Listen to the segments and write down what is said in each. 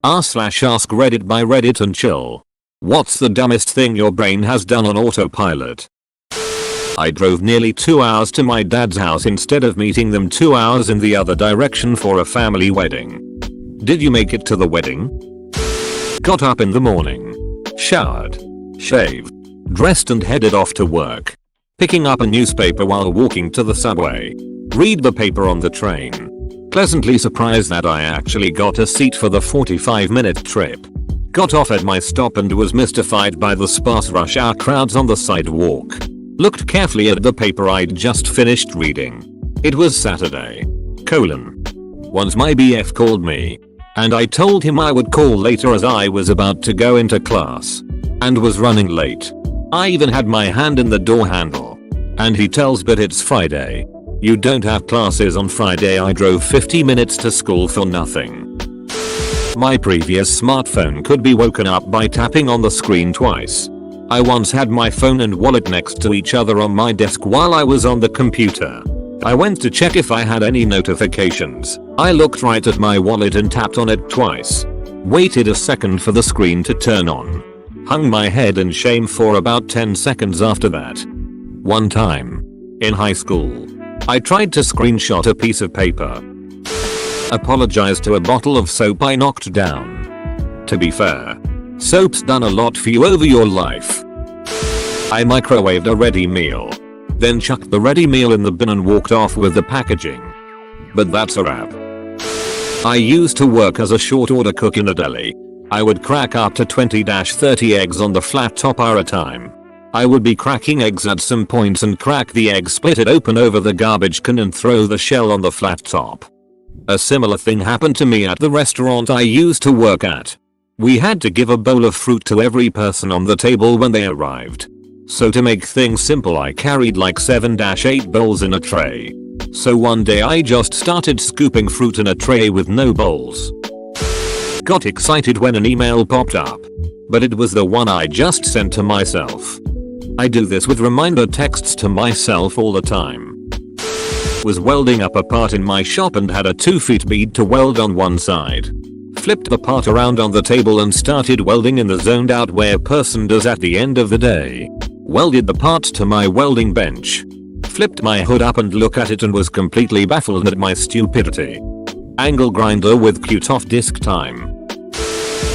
r/Askreddit by Reddit and chill. What's the dumbest thing your brain has done on autopilot? I drove nearly 2 hours to my dad's house instead of meeting them 2 hours in the other direction for a family wedding. Did you make it to the wedding? Got up in the morning, showered, shaved, dressed and headed off to work. Picking up a newspaper while walking to the subway. Read the paper on the train. Pleasantly surprised that I actually got a seat for the 45-minute trip. Got off at my stop and was mystified by the sparse rush hour crowds on the sidewalk. Looked carefully at the paper I'd just finished reading. It was Saturday. Once my BF called me. And I told him I would call later as I was about to go into class. And was running late. I even had my hand in the door handle. And he tells but it's Friday. You don't have classes on Friday. I drove 50 minutes to school for nothing. My previous smartphone could be woken up by tapping on the screen twice. I once had my phone and wallet next to each other on my desk while I was on the computer. I went to check if I had any notifications. I looked right at my wallet and tapped on it twice. Waited a second for the screen to turn on. Hung my head in shame for about 10 seconds after that. One time, in high school, I tried to screenshot a piece of paper. Apologized to a bottle of soap I knocked down. To be fair, soap's done a lot for you over your life. I microwaved a ready meal. Then chucked the ready meal in the bin and walked off with the packaging. But that's a wrap. I used to work as a short order cook in a deli. I would crack up to 20-30 eggs on the flat top hour a time. I would be cracking eggs at some points and crack the egg, split it open over the garbage can and throw the shell on the flat top. A similar thing happened to me at the restaurant I used to work at. We had to give a bowl of fruit to every person on the table when they arrived. So to make things simple I carried like 7-8 bowls in a tray. So one day I just started scooping fruit in a tray with no bowls. Got excited when an email popped up. But it was the one I just sent to myself. I do this with reminder texts to myself all the time. Was welding up a part in my shop and had a 2-foot bead to weld on one side. Flipped the part around on the table and started welding in the zoned out way a person does at the end of the day. Welded the part to my welding bench. Flipped my hood up and looked at it and was completely baffled at my stupidity. Angle grinder with Q-Toff disc time.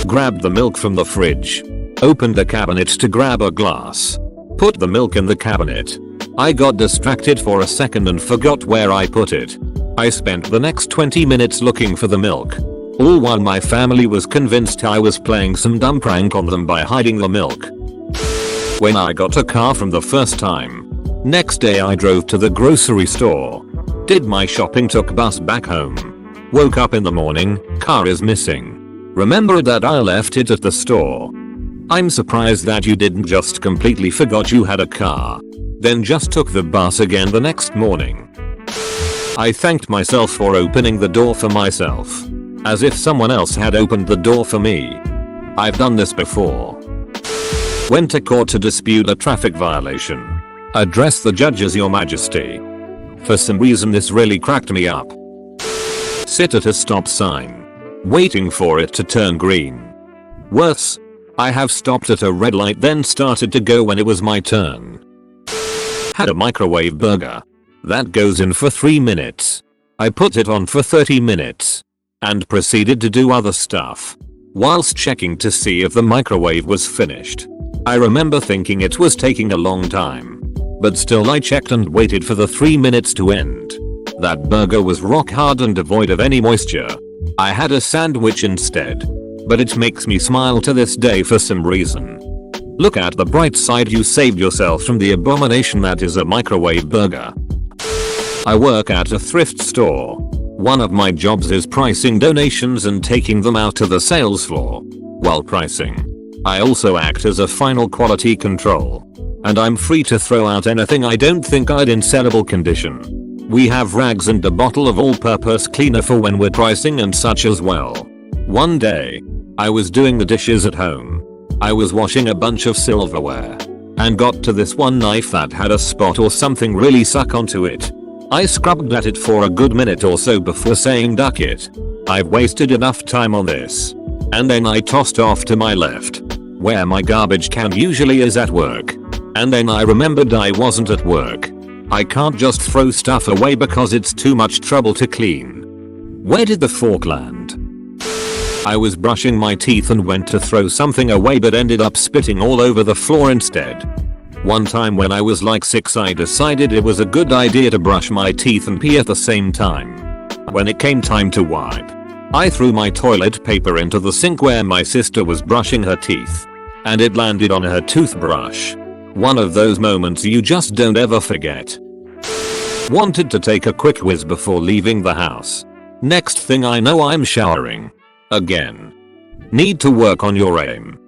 Grabbed the milk from the fridge. Opened the cabinet to grab a glass. Put the milk in the cabinet. I got distracted for a second and forgot where I put it. I spent the next 20 minutes looking for the milk. All while my family was convinced I was playing some dumb prank on them by hiding the milk. When I got a car from the first time. Next day I drove to the grocery store. Did my shopping, took bus back home. Woke up in the morning, car is missing. Remembered that I left it at the store. I'm surprised that you didn't just completely forgot you had a car. Then just took the bus again the next morning. I thanked myself for opening the door for myself. As if someone else had opened the door for me. I've done this before. Went to court to dispute a traffic violation. Address the judge as Your Majesty. For some reason this really cracked me up. Sit at a stop sign. Waiting for it to turn green. Worse, I have stopped at a red light then started to go when it was my turn. Had a microwave burger. That goes in for 3 minutes. I put it on for 30 minutes. And proceeded to do other stuff. Whilst checking to see if the microwave was finished. I remember thinking it was taking a long time. But still I checked and waited for the 3 minutes to end. That burger was rock hard and devoid of any moisture. I had a sandwich instead. But it makes me smile to this day for some reason. Look at the bright side, you saved yourself from the abomination that is a microwave burger. I work at a thrift store. One of my jobs is pricing donations and taking them out to the sales floor. While pricing, I also act as a final quality control. And I'm free to throw out anything I don't think I'd in sellable condition. We have rags and a bottle of all-purpose cleaner for when we're pricing and such as well. One day, I was doing the dishes at home. I was washing a bunch of silverware. And got to this one knife that had a spot or something really stuck onto it. I scrubbed at it for a good minute or so before saying duck it. I've wasted enough time on this. And then I tossed off to my left, where my garbage can usually is at work. And then I remembered I wasn't at work. I can't just throw stuff away because it's too much trouble to clean. Where did the fork land? I was brushing my teeth and went to throw something away but ended up spitting all over the floor instead. One time when I was like 6 I decided it was a good idea to brush my teeth and pee at the same time. When it came time to wipe, I threw my toilet paper into the sink where my sister was brushing her teeth. And it landed on her toothbrush. One of those moments you just don't ever forget. Wanted to take a quick whiz before leaving the house. Next thing I know I'm showering. Again. Need to work on your aim.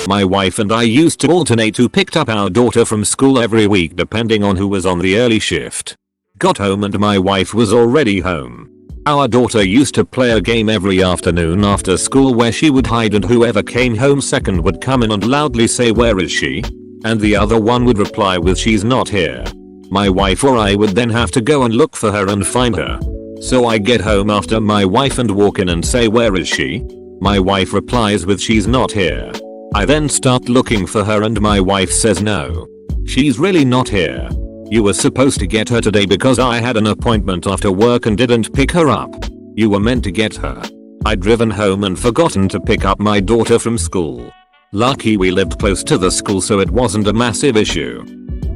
My wife and I used to alternate who picked up our daughter from school every week depending on who was on the early shift. Got home and my wife was already home. Our daughter used to play a game every afternoon after school where she would hide and whoever came home second would come in and loudly say where is she? And the other one would reply with she's not here. My wife or I would then have to go and look for her and find her. So I get home after my wife and walk in and say where is she? My wife replies with she's not here. I then start looking for her and my wife says no. She's really not here. You were supposed to get her today because I had an appointment after work and didn't pick her up. You were meant to get her. I'd driven home and forgotten to pick up my daughter from school. Lucky we lived close to the school so it wasn't a massive issue.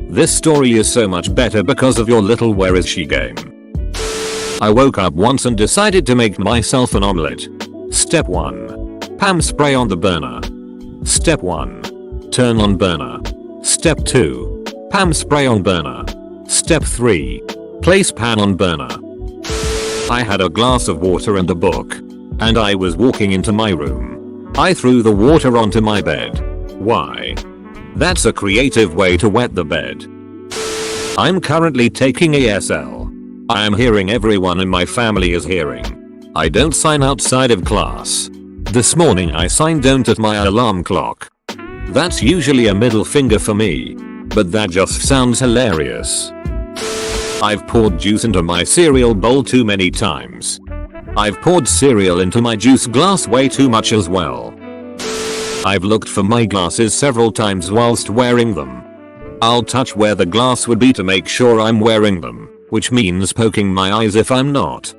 This story is so much better because of your little where is she game. I woke up once and decided to make myself an omelette. Step 1. Pan spray on the burner. Step 1. Turn on burner. Step 2. Pan spray on burner. Step 3. Place pan on burner. I had a glass of water and a book. And I was walking into my room. I threw the water onto my bed. Why? That's a creative way to wet the bed. I'm currently taking ASL. I am hearing everyone in my family is hearing. I don't sign outside of class. This morning I signed don't at my alarm clock. That's usually a middle finger for me. But that just sounds hilarious. I've poured juice into my cereal bowl too many times. I've poured cereal into my juice glass way too much as well. I've looked for my glasses several times whilst wearing them. I'll touch where the glass would be to make sure I'm wearing them, which means poking my eyes if I'm not.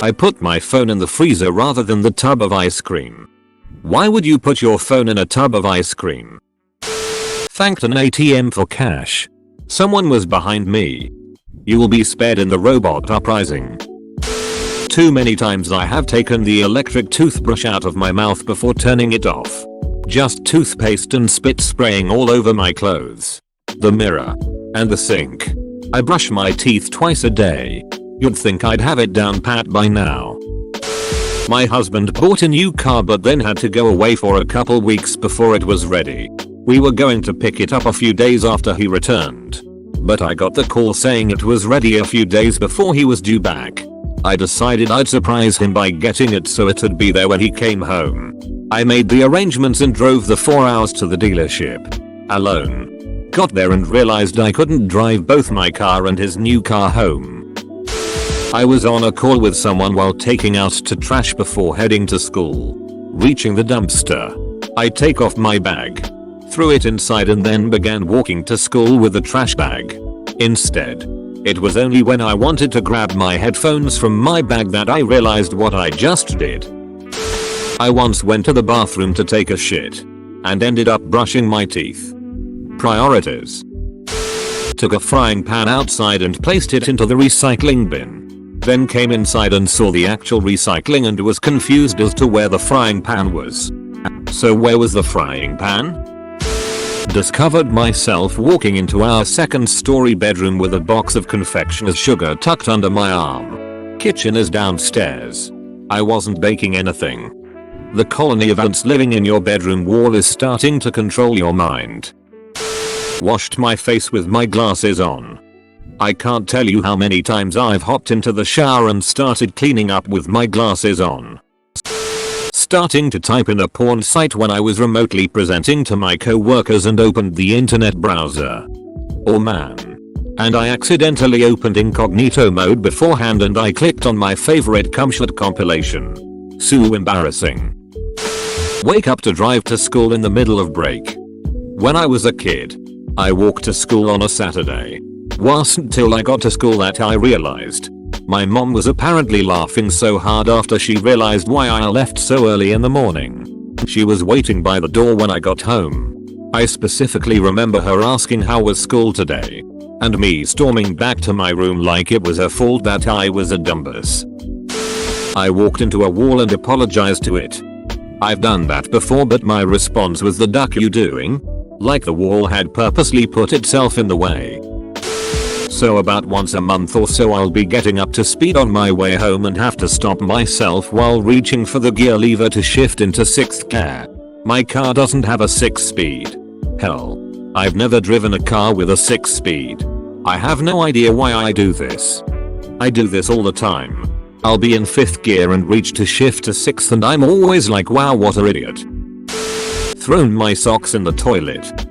I put my phone in the freezer rather than the tub of ice cream. Why would you put your phone in a tub of ice cream? Thanked an ATM for cash. Someone was behind me. You will be spared in the robot uprising. Too many times I have taken the electric toothbrush out of my mouth before turning it off. Just toothpaste and spit spraying all over my clothes, the mirror, and the sink. I brush my teeth twice a day. You'd think I'd have it down pat by now. My husband bought a new car but then had to go away for a couple weeks before it was ready. We were going to pick it up a few days after he returned. But I got the call saying it was ready a few days before he was due back. I decided I'd surprise him by getting it so it'd be there when he came home. I made the arrangements and drove the 4 hours to the dealership. Alone. Got there and realized I couldn't drive both my car and his new car home. I was on a call with someone while taking out to trash before heading to school. Reaching the dumpster, I take off my bag, threw it inside and then began walking to school with the trash bag. Instead, it was only when I wanted to grab my headphones from my bag that I realized what I just did. I once went to the bathroom to take a shit and ended up brushing my teeth. Priorities. Took a frying pan outside and placed it into the recycling bin. Then came inside and saw the actual recycling and was confused as to where the frying pan was. So where was the frying pan? Discovered myself walking into our second story bedroom with a box of confectioner's sugar tucked under my arm. Kitchen is downstairs. I wasn't baking anything. The colony of ants living in your bedroom wall is starting to control your mind. Washed my face with my glasses on. I can't tell you how many times I've hopped into the shower and started cleaning up with my glasses on. Starting to type in a porn site when I was remotely presenting to my co-workers and opened the internet browser. Oh man. And I accidentally opened incognito mode beforehand and I clicked on my favorite cumshot compilation. So embarrassing. Wake up to drive to school in the middle of break. When I was a kid, I walked to school on a Saturday. Wasn't till I got to school that I realized my mom was apparently laughing so hard after she realized why I left so early in the morning. She was waiting by the door when I got home. I specifically remember her asking how was school today, and me storming back to my room like it was her fault that I was a dumbass. I walked into a wall and apologized to it. I've done that before, but my response was, "The duck you doing?" Like the wall had purposely put itself in the way. So about once a month or so I'll be getting up to speed on my way home and have to stop myself while reaching for the gear lever to shift into 6th gear. My car doesn't have a 6-speed. Hell, I've never driven a car with a 6-speed. I have no idea why I do this. I do this all the time. I'll be in 5th gear and reach to shift to 6th and I'm always like, wow, what an idiot. Thrown my socks in the toilet.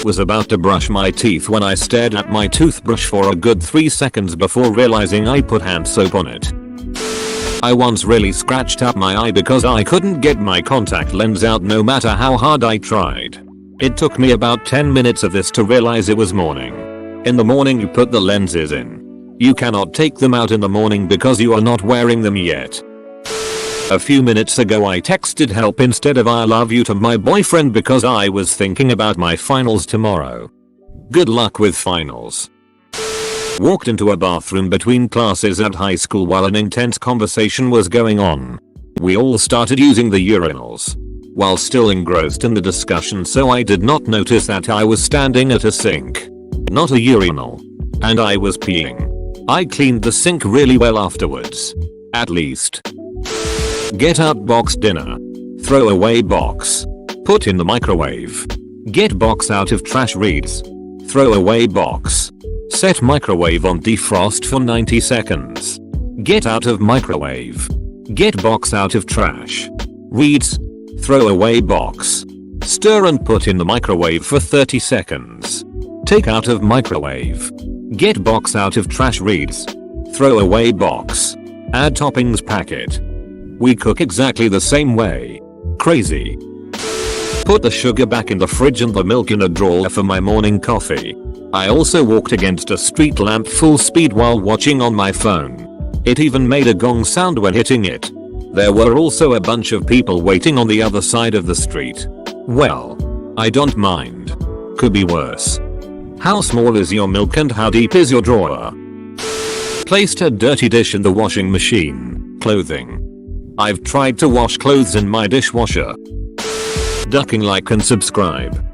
Was about to brush my teeth when I stared at my toothbrush for a good 3 seconds before realizing I put hand soap on it. I once really scratched up my eye because I couldn't get my contact lens out no matter how hard I tried. It took me about 10 minutes of this to realize it was morning. In the morning you put the lenses in. You cannot take them out in the morning because you are not wearing them yet. A few minutes ago I texted help instead of I love you to my boyfriend because I was thinking about my finals tomorrow. Good luck with finals. Walked into a bathroom between classes at high school while an intense conversation was going on. We all started using the urinals while still engrossed in the discussion, so I did not notice that I was standing at a sink, not a urinal, and I was peeing. I cleaned the sink really well afterwards. At least. Get out box dinner. Throw away box. Put in the microwave. Get box out of trash reads. Throw away box. Set microwave on defrost for 90 seconds. Get out of microwave. Get box out of trash. Reads. Throw away box. Stir and put in the microwave for 30 seconds. Take out of microwave. Get box out of trash reads. Throw away box. Add toppings packet. We cook exactly the same way. Crazy. Put the sugar back in the fridge and the milk in a drawer for my morning coffee. I also walked against a street lamp full speed while watching on my phone. It even made a gong sound when hitting it. There were also a bunch of people waiting on the other side of the street. Well, I don't mind. Could be worse. How small is your milk and how deep is your drawer? Placed a dirty dish in the washing machine. Clothing. I've tried to wash clothes in my dishwasher. Ducking like and subscribe.